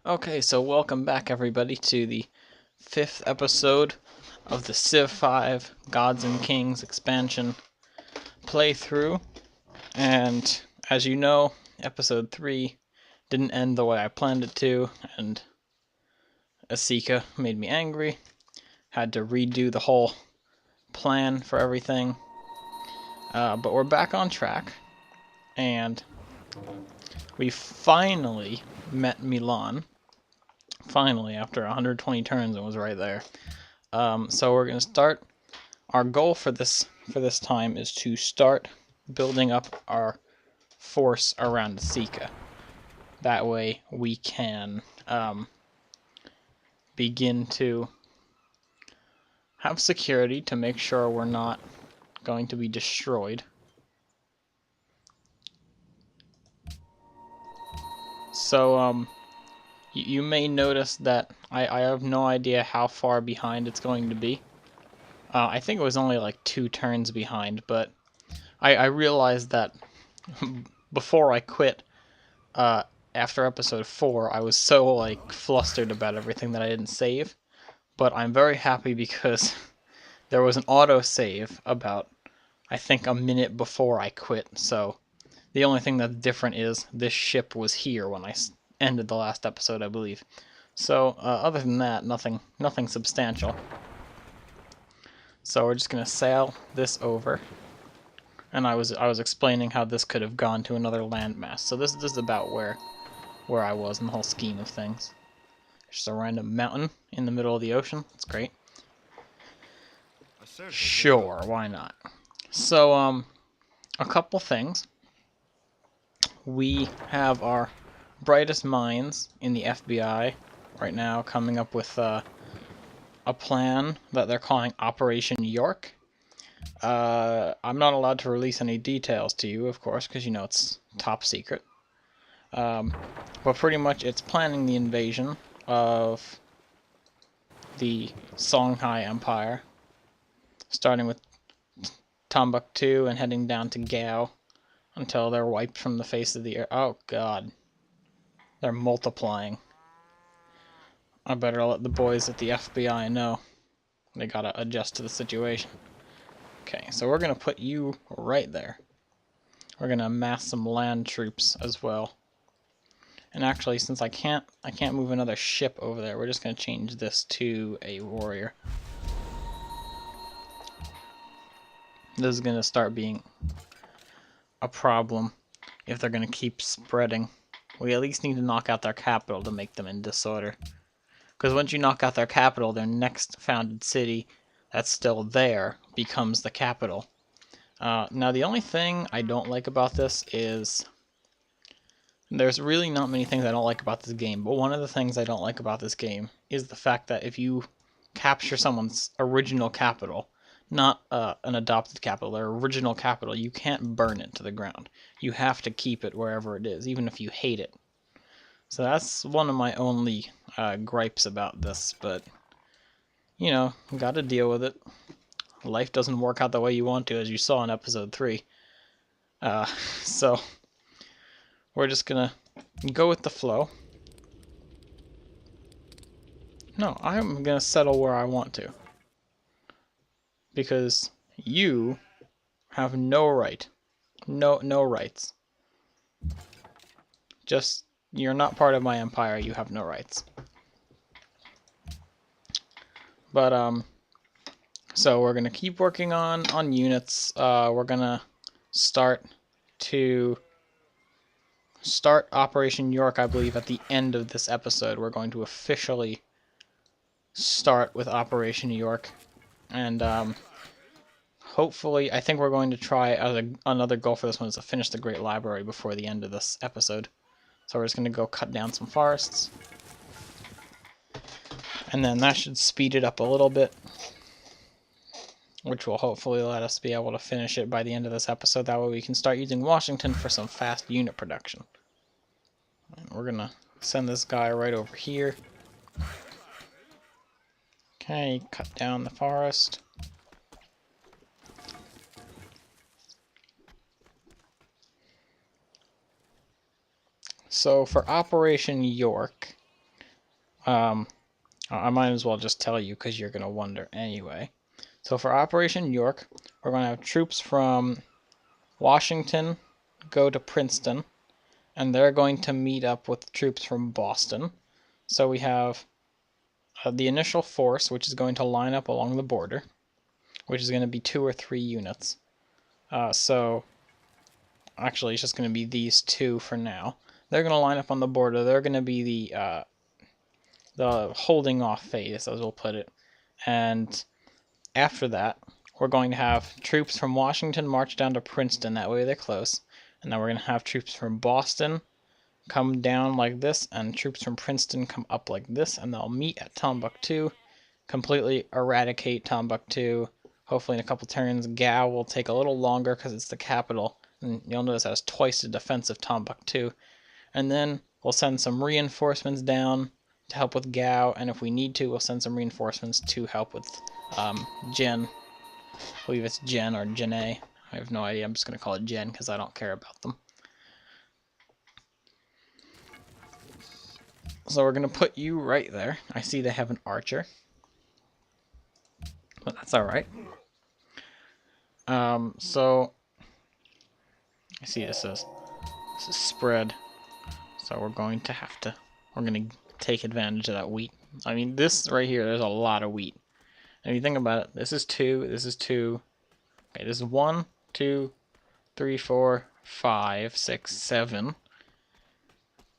Okay, so welcome back everybody to the 5th episode of the Civ 5 Gods and Kings expansion playthrough. And as you know, episode 3 didn't end the way I planned it to, and Asika made me angry. Had to redo the whole plan for everything. But we're back on track, and we finally met Milan. Finally, after 120 turns, it was right there. So we're going to start. Our goal for this time is to start building up our force around Sika. That way we can begin to have security to make sure we're not going to be destroyed. So you may notice that I have no idea how far behind it's going to be. I think it was only like 2 turns behind, but I realized that before I quit, after episode 4, I was so like flustered about everything that I didn't save. But I'm very happy because there was an auto-save about, I think, a minute before I quit, so the only thing that's different is this ship was here when I ended the last episode, I believe. So, other than that, nothing substantial. So we're just gonna sail this over, and I was explaining how this could have gone to another landmass. So this is about where I was in the whole scheme of things. Just a random mountain in the middle of the ocean. It's great. Sure, why not? So, a couple things. We have our brightest minds in the FBI right now coming up with a plan that they're calling Operation York. I'm not allowed to release any details to you, of course, because you know it's top secret. But pretty much it's planning the invasion of the Songhai Empire, starting with Timbuktu and heading down to Gao until they're wiped from the face of the earth. Oh god. They're multiplying. I better let the boys at the FBI know. They gotta adjust to the situation. Okay, so we're gonna put you right there. We're gonna amass some land troops as well. And actually, since I can't move another ship over there, we're just gonna change this to a warrior. This is gonna start being a problem if they're gonna keep spreading. We at least need to knock out their capital to make them in disorder. Because once you knock out their capital, their next founded city that's still there becomes the capital. Now the only thing I don't like about this is there's really not many things I don't like about this game, but one of the things I don't like about this game is the fact that if you capture someone's original capital, not an adopted capital, their original capital, you can't burn it to the ground. You have to keep it wherever it is, even if you hate it. So that's one of my only gripes about this, but you know, gotta deal with it. Life doesn't work out the way you want to, as you saw in episode 3. So we're just gonna go with the flow. No, I'm gonna settle where I want to. Because you have no right. No rights. Just, you're not part of my empire, you have no rights. But, so we're gonna keep working on units. We're gonna start Operation York, I believe, at the end of this episode. We're going to officially start with Operation York. And, hopefully, I think we're going to try, another goal for this one is to finish the Great Library before the end of this episode. So we're just going to go cut down some forests. And then that should speed it up a little bit, which will hopefully let us be able to finish it by the end of this episode. That way we can start using Washington for some fast unit production. And we're going to send this guy right over here. Okay, cut down the forest. So for Operation York, I might as well just tell you because you're going to wonder anyway. So for Operation York, we're going to have troops from Washington go to Princeton, and they're going to meet up with troops from Boston. So we have the initial force, which is going to line up along the border, which is going to be 2 or 3 units. So actually, it's just going to be these 2 for now. They're going to line up on the border. They're going to be the holding off phase, as we'll put it. And after that, we're going to have troops from Washington march down to Princeton. That way they're close. And then we're going to have troops from Boston come down like this, and troops from Princeton come up like this, and they'll meet at Timbuktu, completely eradicate Timbuktu. Hopefully in a couple turns. Gao will take a little longer because it's the capital, and you'll notice it has twice the defense of Timbuktu. And then we'll send some reinforcements down to help with Gao, and if we need to, we'll send some reinforcements to help with Jen. I believe it's Jen or Janae. I have no idea. I'm just going to call it Jen because I don't care about them. So we're going to put you right there. I see they have an archer, but that's alright. So I see this is spread. So we're going to take advantage of that wheat. I mean, this right here, there's a lot of wheat. And if you think about it, this is 2, this is 2. Okay, this is 1, 2, 3, 4, 5, 6, 7,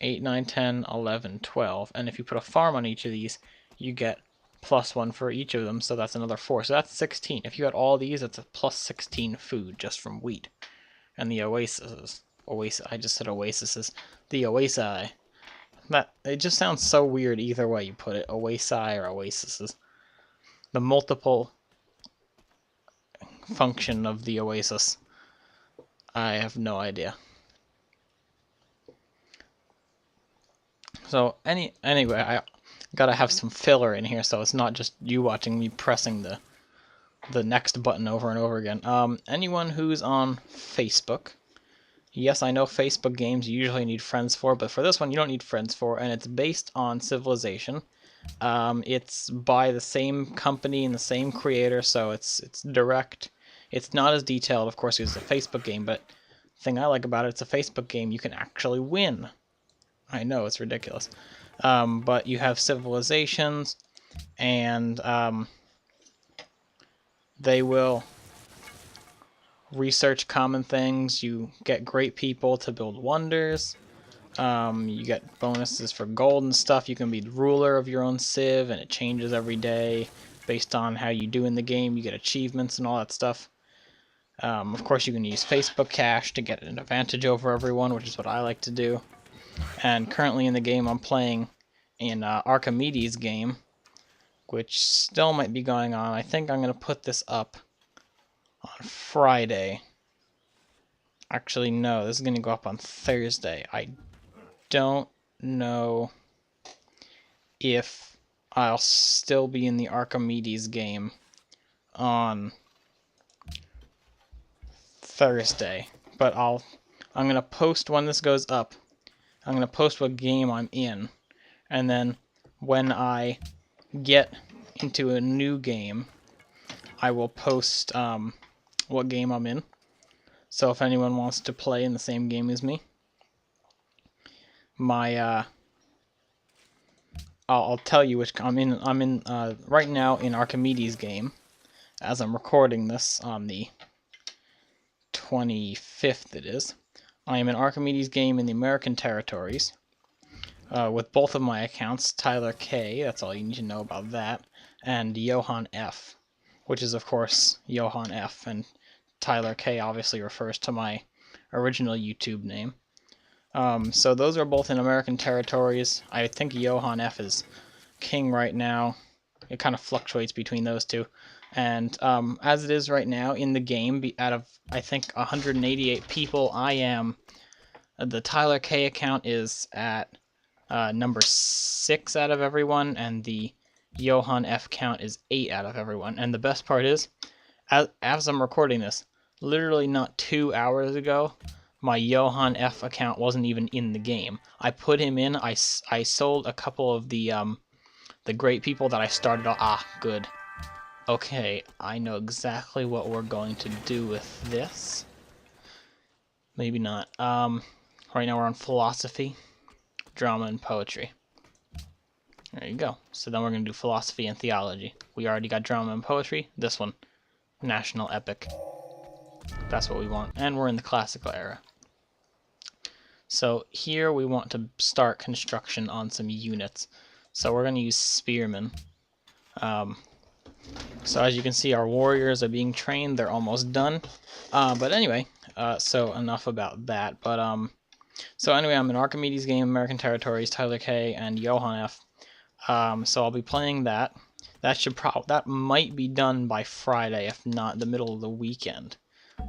8, 9, 10, 11, 12. And if you put a farm on each of these, you get +1 for each of them, so that's another 4. So that's 16. If you had all these, it's a +16 food just from wheat. And the oases. I just said oases. The oasi. It just sounds so weird either way you put it. Oasi or oases. The multiple function of the oasis. I have no idea. So anyway, I gotta have some filler in here, so it's not just you watching me pressing the next button over and over again. Anyone who's on Facebook, yes, I know Facebook games you usually need friends for, but for this one you don't need friends for, and it's based on Civilization. It's by the same company and the same creator, so it's direct. It's not as detailed, of course, as a Facebook game, but the thing I like about it, it's a Facebook game. You can actually win. I know, it's ridiculous. But you have civilizations, and they will research common things. You get great people to build wonders. You get bonuses for gold and stuff. You can be the ruler of your own civ, and it changes every day based on how you do in the game. You get achievements and all that stuff. Of course, you can use Facebook Cash to get an advantage over everyone, which is what I like to do. And currently in the game, I'm playing in Archimedes' game, which still might be going on. I think I'm going to put this up on Friday. Actually, no, this is going to go up on Thursday. I don't know if I'll still be in the Archimedes game on Thursday, but I'm going to post when this goes up. I'm going to post what game I'm in, and then when I get into a new game, I will post what game I'm in. So if anyone wants to play in the same game as me, I'll tell you which I'm in. I'm in right now in Archimedes' game, as I'm recording this on the 25th. It is. I am in Archimedes' game in the American territories, with both of my accounts, Tyler K, that's all you need to know about that, and Johan F, which is of course Johan F, and Tyler K obviously refers to my original YouTube name. So those are both in American territories. I think Johan F is king right now. It kind of fluctuates between those two. And as it is right now in the game, out of, I think, 188 people, I am... the Tyler K account is at number 6 out of everyone, and the Johan F count is 8 out of everyone. And the best part is, as I'm recording this, literally not 2 hours ago, my Johan F account wasn't even in the game. I put him in, I sold a couple of the the great people that I started off. Ah, good. Okay, I know exactly what we're going to do with this. Maybe not. Right now we're on philosophy, drama, and poetry. There you go. So then we're going to do philosophy and theology. We already got drama and poetry. This one, national epic. That's what we want. And we're in the classical era. So here we want to start construction on some units. So we're going to use spearmen. So as you can see, our warriors are being trained. They're almost done. But anyway, so enough about that. But so anyway, I'm in Archimedes game, American Territories, Tyler K, and Johan F. So I'll be playing that. That might be done by Friday, if not the middle of the weekend.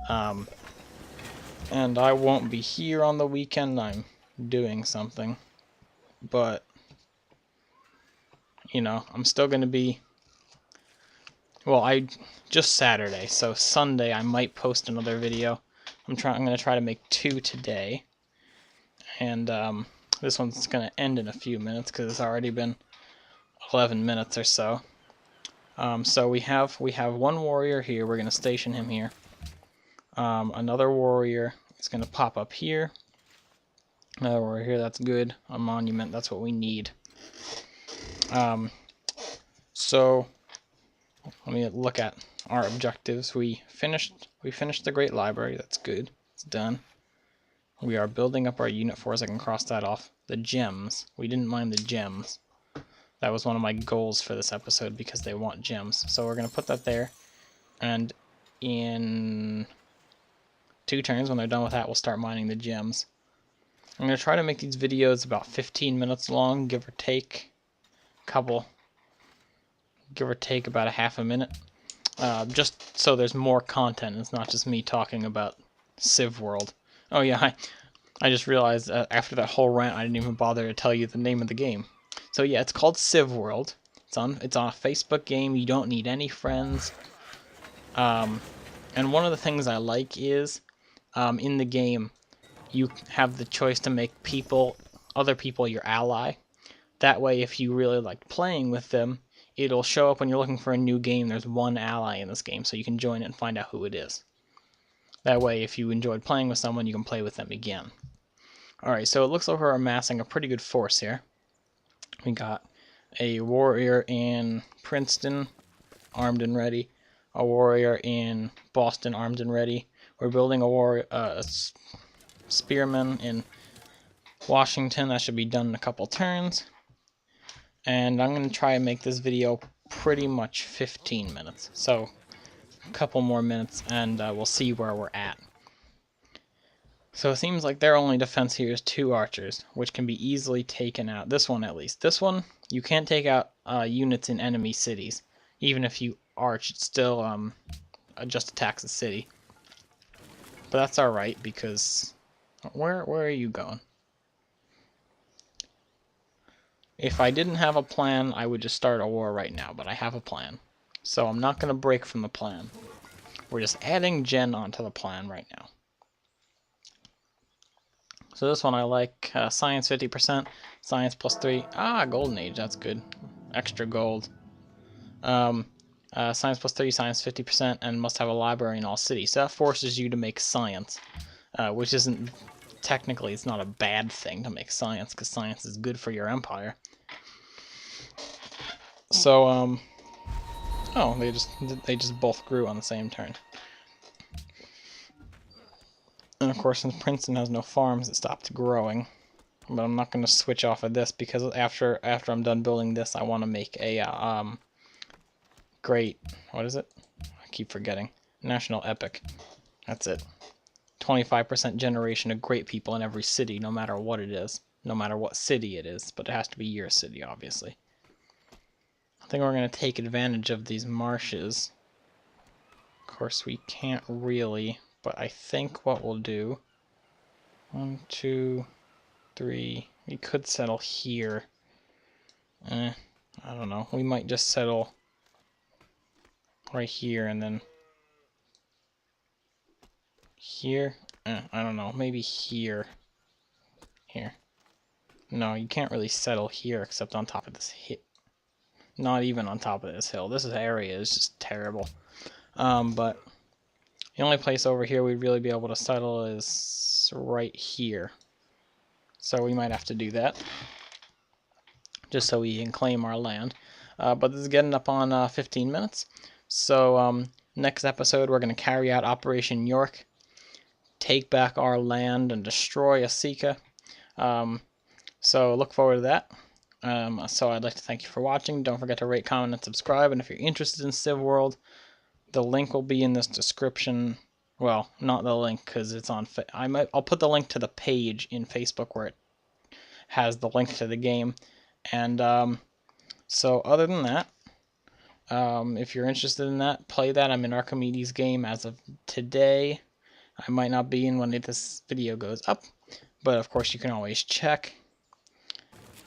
And I won't be here on the weekend. I'm doing something, but you know, I'm still gonna be. Well, just Saturday, so Sunday I might post another video. I'm gonna try to make 2 today, and this one's gonna end in a few minutes because it's already been 11 minutes or so. So we have one warrior here. We're gonna station him here. Another warrior is gonna pop up here. Another warrior here. That's good. A monument. That's what we need. So let me look at our objectives. We finished the Great Library. That's good. It's done. We are building up our unit force. I can cross that off. The gems. We didn't mind the gems. That was one of my goals for this episode because they want gems. So we're going to put that there. And in 2 turns, when they're done with that, we'll start mining the gems. I'm going to try to make these videos about 15 minutes long, give or take about a half a minute. Just so there's more content. It's not just me talking about Civworld. Oh yeah, I just realized after that whole rant I didn't even bother to tell you the name of the game. So yeah, it's called Civworld. It's on a Facebook game. You don't need any friends. And one of the things I like is in the game you have the choice to make other people your ally. That way, if you really like playing with them, it'll show up when you're looking for a new game. There's one ally in this game, so you can join it and find out who it is. That way, if you enjoyed playing with someone, you can play with them again. Alright, so it looks like we're amassing a pretty good force here. We got a warrior in Princeton, armed and ready. A warrior in Boston, armed and ready. We're building a spearman in Washington. That should be done in a couple turns. And I'm going to try and make this video pretty much 15 minutes. So a couple more minutes and we'll see where we're at. So it seems like their only defense here is 2 archers, which can be easily taken out. This one at least. This one, you can't take out units in enemy cities. Even if you arch, it still just attacks the city. But that's alright because... Where are you going? If I didn't have a plan, I would just start a war right now, but I have a plan. So I'm not going to break from the plan. We're just adding Gen onto the plan right now. So this one I like. Science 50%, Science +3. Ah, Golden Age, that's good. Extra gold. Science +3, Science 50%, and must have a library in all cities. So that forces you to make science, which isn't... Technically, it's not a bad thing to make science, because science is good for your empire. So, oh, they just both grew on the same turn. And of course, since Princeton has no farms, it stopped growing. But I'm not going to switch off of this, because after I'm done building this, I want to make a, great... What is it? I keep forgetting. National epic. That's it. 25% generation of great people in every city, no matter what it is. No matter what city it is, but it has to be your city, obviously. I think we're going to take advantage of these marshes. Of course, we can't really, but I think what we'll do... 1, 2, 3... We could settle here. I don't know. We might just settle right here and then... Here? I don't know. Maybe here. Here. No, you can't really settle here except on top of this hit. not even on top of this hill. This area is just terrible. But the only place over here we'd really be able to settle is right here. So we might have to do that, just so we can claim our land. But this is getting up on 15 minutes. So next episode we're going to carry out Operation York, take back our land, and destroy Asika. So look forward to that. So I'd like to thank you for watching. Don't forget to rate, comment, and subscribe. And if you're interested in Civworld, the link will be in this description. Well, not the link because it's on. I'll put the link to the page in Facebook where it has the link to the game. And so other than that, if you're interested in that, play that. I'm in Archimedes' game as of today. I might not be in when this video goes up, but of course you can always check.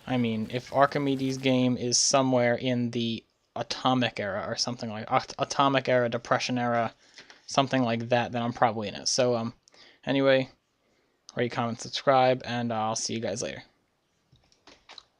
I mean, if Archimedes' game is somewhere in the Atomic era or something like Atomic era, Depression era, something like that, then I'm probably in it. So anyway, rate, comment, subscribe, and I'll see you guys later.